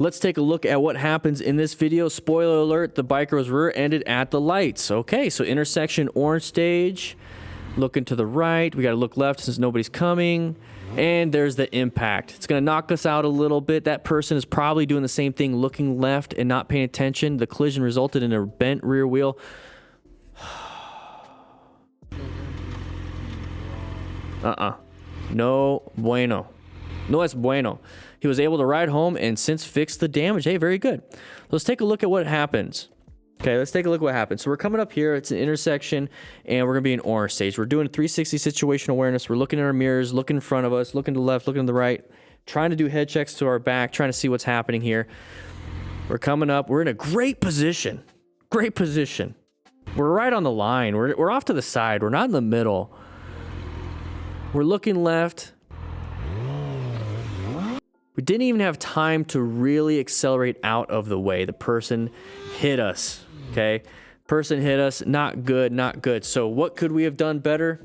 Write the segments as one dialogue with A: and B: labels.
A: Let's take a look at what happens in this video. Spoiler alert, the biker was rear-ended at the lights. Okay, so intersection, orange stage. Looking to the right. We got to look left since nobody's coming. And there's the impact. It's going to knock us out a little bit. That person is probably doing the same thing, looking left and not paying attention. The collision resulted in a bent rear wheel. No bueno. No es bueno. He was able to ride home and since fixed the damage. Hey, very good. Let's take a look at what happens. Okay, let's take a look at what happens. So we're coming up here. It's an intersection, and we're going to be in orange stage. We're doing 360 situational awareness. We're looking in our mirrors, looking in front of us, looking to the left, looking to the right, trying to do head checks to our back, trying to see what's happening here. We're coming up. We're in a great position. Great position. We're right on the line. We're off to the side. We're not in the middle. We're looking left. We didn't even have time to really accelerate out of the way. The person hit us, okay? Person hit us, not good, not good. So what could we have done better?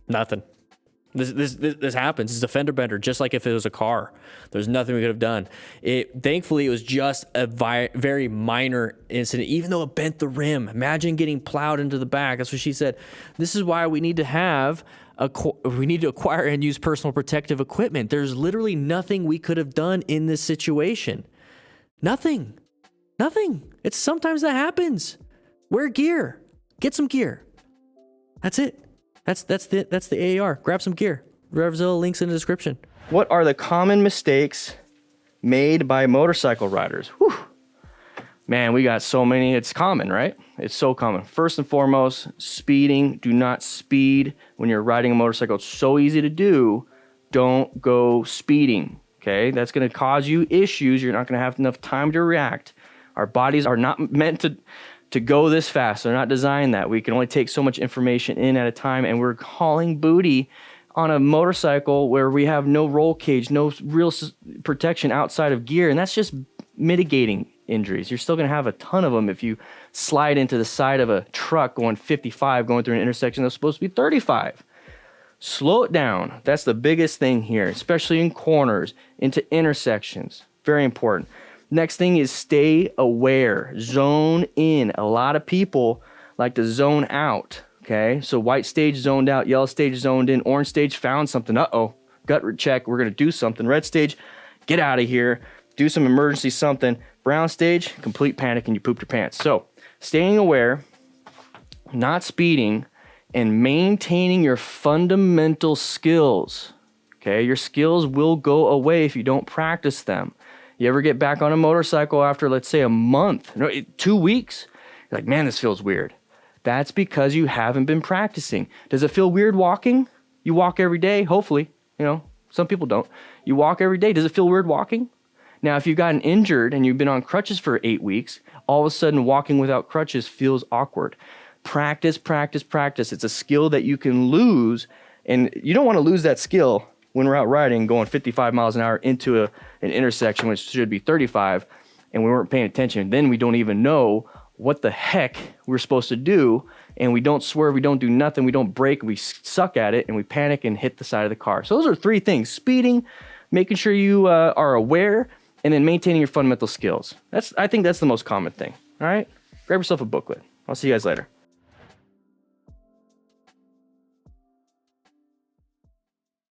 A: Nothing. This happens. It's a fender bender, just like if it was a car. There's nothing we could have done. Thankfully, it was just a very minor incident, even though it bent the rim. Imagine getting plowed into the back. That's what she said. This is why we need to have acquire and use personal protective equipment. There's literally nothing we could have done in this situation. Nothing. It's sometimes that happens. Wear gear. Get some gear. That's it. That's the AAR. Grab some gear. Revzilla, links in the description.
B: What are the common mistakes made by motorcycle riders? Whew. Man, we got so many. It's common, right? It's so common. First and foremost, speeding. Do not speed when you're riding a motorcycle. It's so easy to do. Don't go speeding, okay? That's going to cause you issues. You're not going to have enough time to react. Our bodies are not meant to go this fast. They're not designed that. We can only take so much information in at a time, and we're hauling booty on a motorcycle where we have no roll cage, no real protection outside of gear, and that's just mitigating injuries. You're still going to have a ton of them if you slide into the side of a truck going 55, going through an intersection that's supposed to be 35. Slow it down. That's the biggest thing here, especially in corners, into intersections. Very important. Next thing is stay aware. Zone in. A lot of people like to zone out. Okay, so white stage zoned out, yellow stage zoned in, orange stage found something. Uh-oh, gut check, we're going to do something. Red stage, get out of here, do some emergency something. Brown stage, complete panic and you pooped your pants. So staying aware, not speeding, and maintaining your fundamental skills. Okay, your skills will go away if you don't practice them. You ever get back on a motorcycle after, let's say, a month, 2 weeks? You're like, man, this feels weird. That's because you haven't been practicing. Does it feel weird walking? You walk every day, hopefully. Some people don't. You walk every day. Does it feel weird walking? Now, if you've gotten injured and you've been on crutches for 8 weeks, all of a sudden walking without crutches feels awkward. Practice, practice, practice. It's a skill that you can lose, and you don't want to lose that skill when we're out riding going 55 miles an hour into an intersection, which should be 35, and we weren't paying attention. Then we don't even know what the heck we're supposed to do, and we don't swerve, we don't do nothing, we don't brake, we suck at it, and we panic and hit the side of the car. So those are 3 things: speeding, making sure you are aware, and then maintaining your fundamental skills. I think that's the most common thing. All right? Grab yourself a booklet. I'll see you guys later.